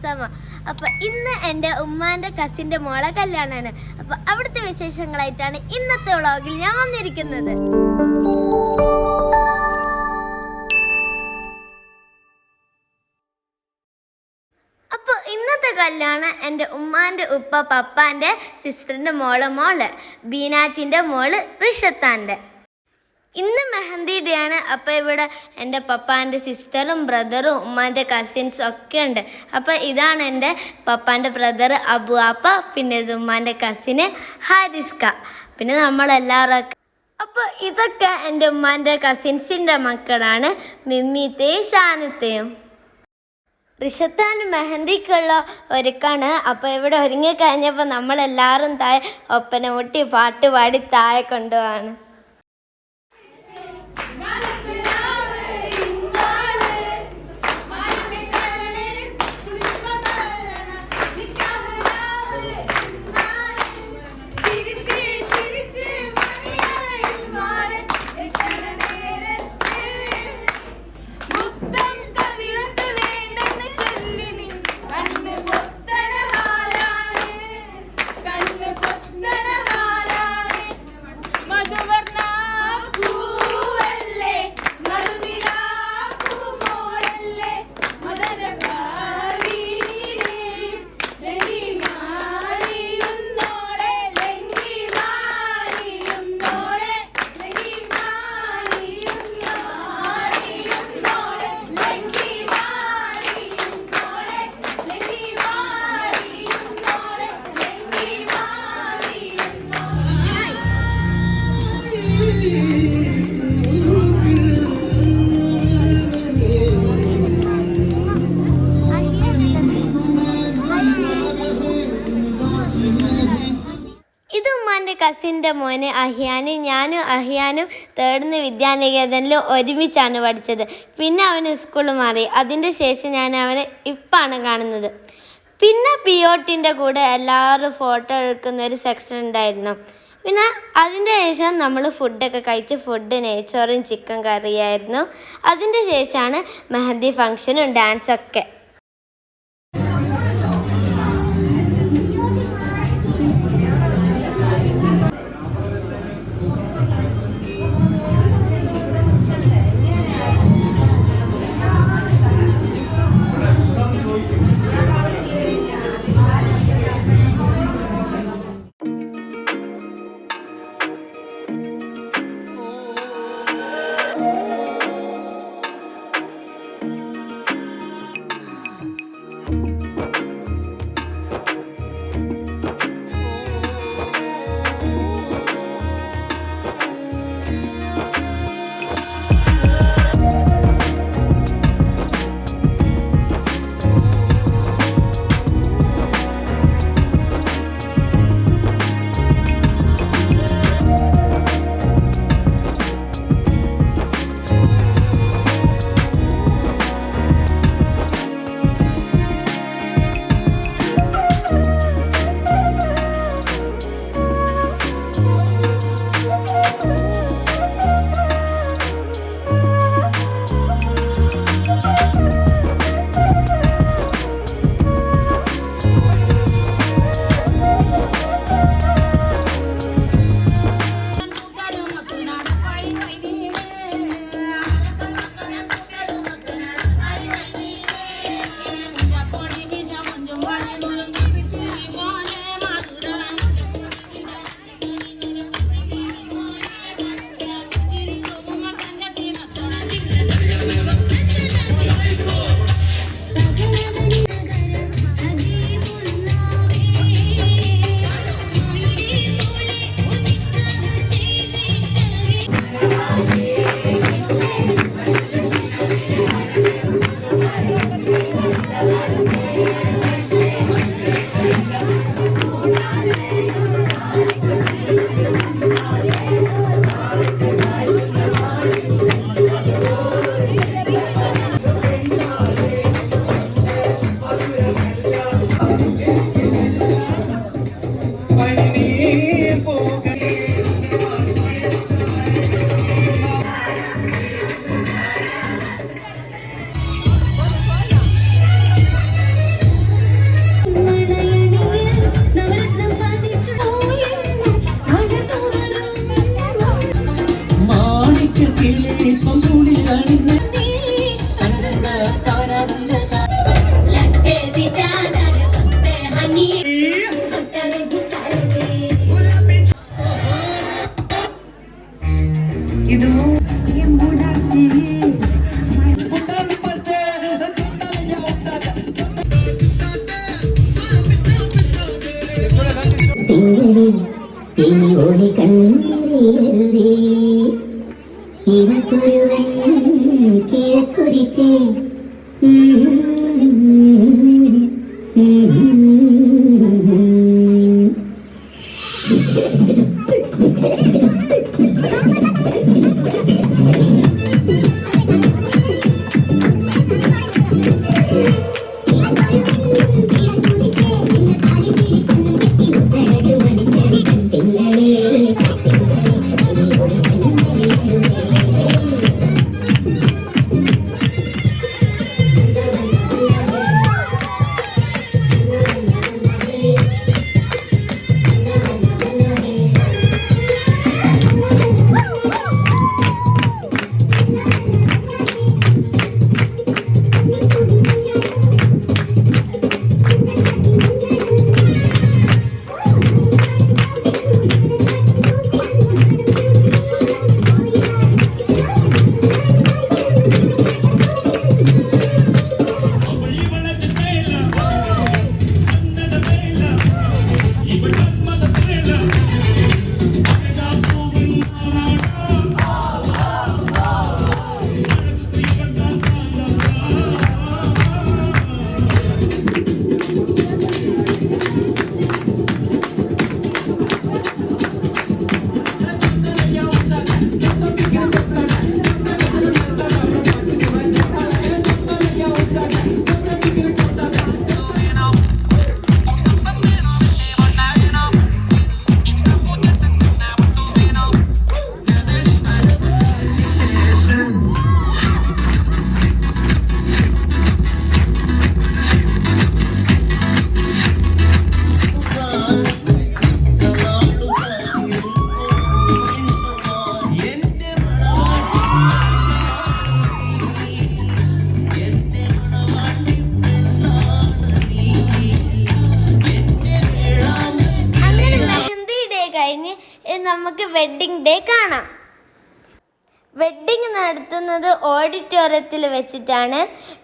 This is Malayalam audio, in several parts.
സമ. അപ്പോൾ ഇന്ന് എൻ്റെ ഉമ്മാൻ്റെ കസിൻ്റെ മോളെ കല്യാണമാണ്. അപ്പോൾ അവിടുത്തെ വിശേഷങ്ങളായിട്ടാണ് ഇന്നത്തെ വ്ളോഗിൽ ഞാൻ വന്നിരിക്കുന്നത്. അപ്പോൾ ഇന്നത്തെ കല്യാണം എൻ്റെ ഉമ്മാൻ്റെ ഉപ്പ പപ്പാൻ്റെ സിസ്റ്ററിൻ്റെ മോള് ബീനാച്ചിൻ്റെ മോള് റിഷത്താൻ്റെ. ഇന്ന് മെഹന്തി ഡേ ആണ്. അപ്പോൾ ഇവിടെ എൻ്റെ പപ്പാൻ്റെ സിസ്റ്ററും ബ്രദറും ഉമ്മാൻ്റെ കസിൻസും ഒക്കെ ഉണ്ട്. അപ്പോൾ ഇതാണ് എൻ്റെ പപ്പാൻ്റെ ബ്രദർ അബു ആപ്പ, പിന്നെ ഇത് ഉമ്മാൻ്റെ കസിന് ഹാരിസ്ക, പിന്നെ നമ്മളെല്ലാവരും. അപ്പോൾ ഇതൊക്കെ എൻ്റെ ഉമ്മാൻ്റെ കസിൻസിൻ്റെ മക്കളാണ്, മിമ്മിത്തെയും ഷാനത്തെയും. റിഷത്താൻ മെഹന്തിക്കുള്ള ഒരുക്കാണ്. അപ്പോൾ ഇവിടെ ഒരുങ്ങിക്കഴിഞ്ഞപ്പോൾ നമ്മളെല്ലാവരും താഴെ ഒപ്പന മുട്ടി പാട്ട് പാടി താഴെ കൊണ്ടുപോവാണ്. കസിൻ്റെ മോന് അഹിയാനും ഞാനും അഹിയാനും തേർഡിന്ന് വിദ്യാനികേതനിൽ ഒരുമിച്ചാണ് പഠിച്ചത്. പിന്നെ അവന് സ്കൂൾ മാറി. അതിൻ്റെ ശേഷം ഞാൻ അവനെ ഇപ്പാണ് കാണുന്നത്. പിന്നെ പിയോട്ടിൻ്റെ കൂടെ എല്ലാവരും ഫോട്ടോ എടുക്കുന്ന ഒരു സെക്ഷൻ ഉണ്ടായിരുന്നു. പിന്നെ അതിൻ്റെ ശേഷം നമ്മൾ ഫുഡൊക്കെ കഴിച്ച്, ഫുഡ് നെയ്ച്ചോറും ചിക്കൻ കറിയായിരുന്നു. അതിൻ്റെ ശേഷമാണ് മെഹന്തി ഫങ്ഷനും ഡാൻസൊക്കെ. ഇനി ഒളി കണ്ണീരേ ഇവക്കുരുവൻ കിഴക്കുരിച്ചേ നമുക്ക് വെഡ്ഡിങ് ഡേ കാണാം. വെഡ്ഡിങ് നടത്തുന്നത് ഓഡിറ്റോറിയത്തിൽ വെച്ചിട്ടാണ്.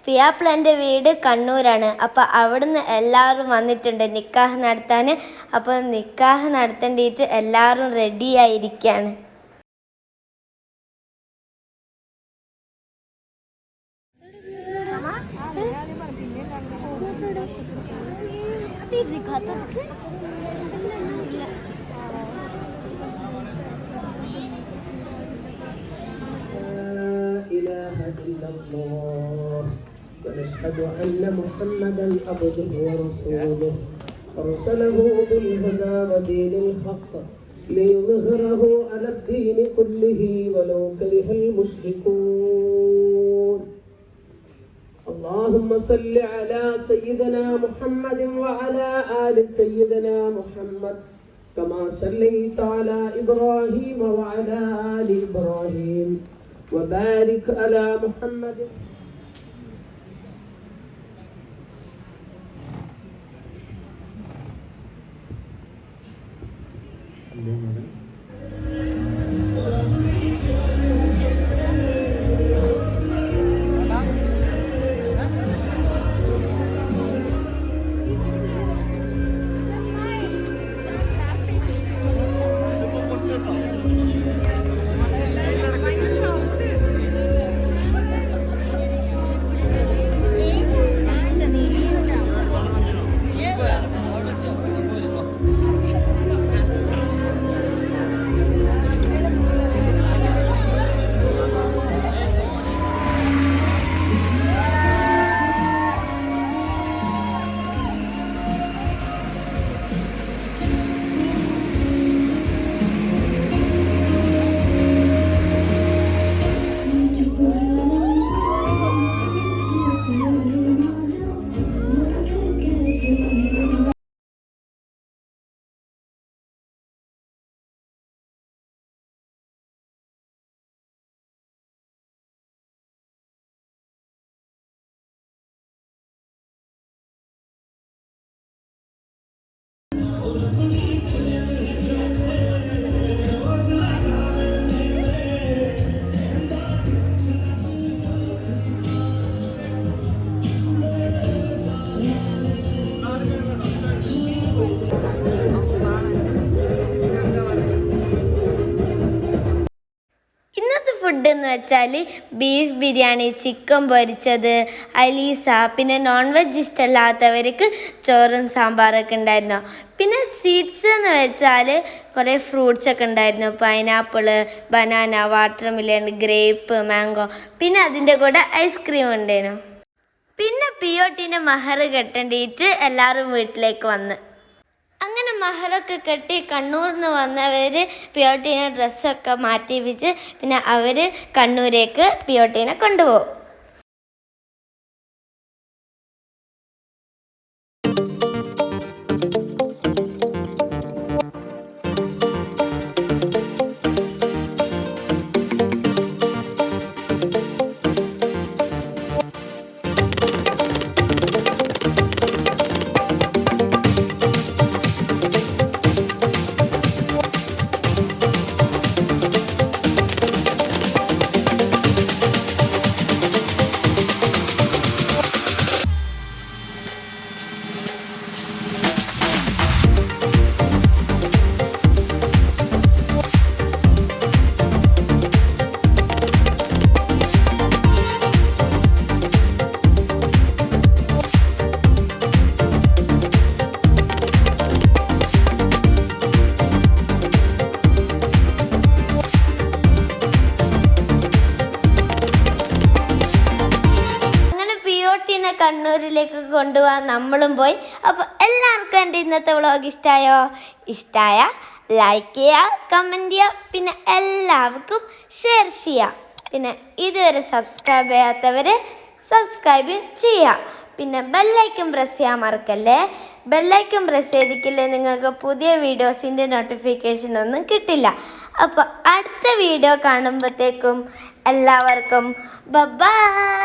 പിയാപ്ലൻ്റെ വീട് കണ്ണൂരാണ്. അപ്പോൾ അവിടുന്ന് എല്ലാവരും വന്നിട്ടുണ്ട് നിക്കാഹ് നടത്താൻ. അപ്പോൾ നിക്കാഹ് നടത്തേണ്ടിയിട്ട് എല്ലാവരും റെഡിയായിരിക്കുകയാണ്. ونشهد أن محمدا عبده ورسوله أرسله بالهدى ودين الحق ليظهره على الدين كله ولو كره المشركون. اللهم صل على سيدنا محمد وعلى آل سيدنا محمد كما صليت على إبراهيم وعلى آل إبراهيم وبارك على محمد. വെച്ചാൽ ബീഫ് ബിരിയാണി, ചിക്കൻ പൊരിച്ചത്, അലീസ, പിന്നെ നോൺ വെജ് ഇഷ്ടമല്ലാത്തവർക്ക് ചോറും സാമ്പാറൊക്കെ ഉണ്ടായിരുന്നു. പിന്നെ സ്വീറ്റ്സ് എന്ന് വെച്ചാൽ കുറേ ഫ്രൂട്ട്സ് ഒക്കെ ഉണ്ടായിരുന്നു. Pineapple, banana, watermelon, grape, mango, പിന്നെ അതിൻ്റെ കൂടെ ഐസ്ക്രീം ഉണ്ടായിരുന്നു. പിന്നെ പിയോട്ടീൻ്റെ മഹർ കെട്ടേണ്ടിയിട്ട് എല്ലാവരും വീട്ടിലേക്ക് വന്ന്. അങ്ങനെ മഹറൊക്കെ കെട്ടി കണ്ണൂരിൽ നിന്ന് വന്നവർ പിയോട്ടീനെ ഡ്രസ്സൊക്കെ മാറ്റി വെച്ച് പിന്നെ അവർ കണ്ണൂരേക്ക് പിയോട്ടീനെ കൊണ്ടുപോകും. കണ്ണൂരിലേക്ക് കൊണ്ടുപോകാൻ നമ്മളും പോയി. അപ്പോൾ എല്ലാവർക്കും എൻ്റെ ഇന്നത്തെ വ്ളോഗ് ഇഷ്ടമായ ലൈക്ക് ചെയ്യുക, കമൻറ്റ് ചെയ്യുക, പിന്നെ എല്ലാവർക്കും ഷെയർ ചെയ്യുക. പിന്നെ ഇതുവരെ സബ്സ്ക്രൈബ് ചെയ്യാത്തവർ സബ്സ്ക്രൈബ് ചെയ്യുക. പിന്നെ ബെല്ലൈക്കൺ പ്രസ് ചെയ്യാൻ മറക്കല്ലേ. ബെല്ലൈക്കൺ പ്രസ് ചെയ്തിട്ടില്ലേ നിങ്ങൾക്ക് പുതിയ വീഡിയോസിൻ്റെ നോട്ടിഫിക്കേഷൻ ഒന്നും കിട്ടില്ല. അപ്പോൾ അടുത്ത വീഡിയോ കാണുമ്പോഴത്തേക്കും എല്ലാവർക്കും ബൈ.